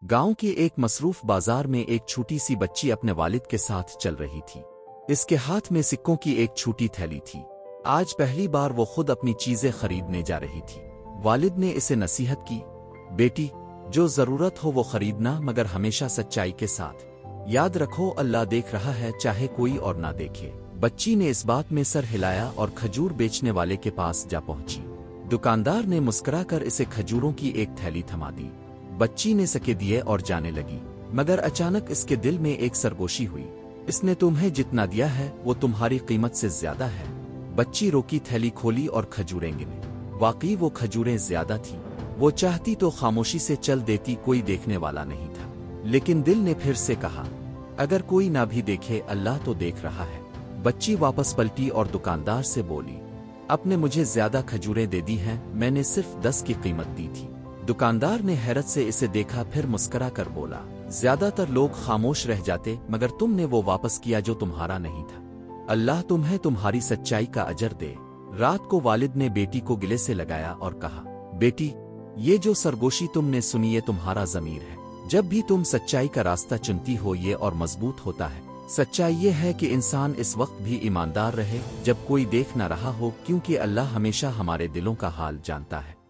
گاؤں کے ایک مصروف بازار میں ایک چھوٹی سی بچی اپنے والد کے ساتھ چل رہی تھی۔ اس کے ہاتھ میں سکوں کی ایک چھوٹی تھیلی تھی۔ آج پہلی بار وہ خود اپنی چیزیں خریدنے جا رہی تھی۔ والد نے اسے نصیحت کی، بیٹی، جو ضرورت ہو وہ خریدنا، مگر ہمیشہ سچائی کے ساتھ۔ یاد رکھو، اللہ دیکھ رہا ہے، چاہے کوئی اور نہ دیکھے۔ بچی نے اس بات میں سر ہلایا اور کھجور بیچنے والے کے پاس جا پہنچی۔ دکاندار نے مسکرا کر اسے کھجوروں کی ایک تھیلی تھما دی۔ بچی نے سکے دیے اور جانے لگی، مگر اچانک اس کے دل میں ایک سرگوشی ہوئی۔ اس نے تمہیں جتنا دیا ہے وہ تمہاری قیمت سے زیادہ ہے۔ بچی روکی، تھیلی کھولی اور کھجوریں گنے۔ واقعی وہ کھجوریں زیادہ تھیں۔ وہ چاہتی تو خاموشی سے چل دیتی، کوئی دیکھنے والا نہیں تھا، لیکن دل نے پھر سے کہا، اگر کوئی نہ بھی دیکھے، اللہ تو دیکھ رہا ہے۔ بچی واپس پلٹی اور دکاندار سے بولی، آپ نے مجھے زیادہ کھجوریں دے دی ہیں، میں نے صرف 10 کی قیمت دی تھی۔ دکاندار نے حیرت سے اسے دیکھا، پھر مسکرا کر بولا، زیادہ تر لوگ خاموش رہ جاتے، مگر تم نے وہ واپس کیا جو تمہارا نہیں تھا۔ اللہ تمہیں تمہاری سچائی کا اجر دے۔ رات کو والد نے بیٹی کو گلے سے لگایا اور کہا، بیٹی، یہ جو سرگوشی تم نے سنی ہے تمہارا ضمیر ہے۔ جب بھی تم سچائی کا راستہ چنتی ہو یہ اور مضبوط ہوتا ہے۔ سچائی یہ ہے کہ انسان اس وقت بھی ایماندار رہے جب کوئی دیکھ نہ رہا ہو، کیونکہ اللہ ہمیشہ ہمارے دلوں کا حال جانتا ہے۔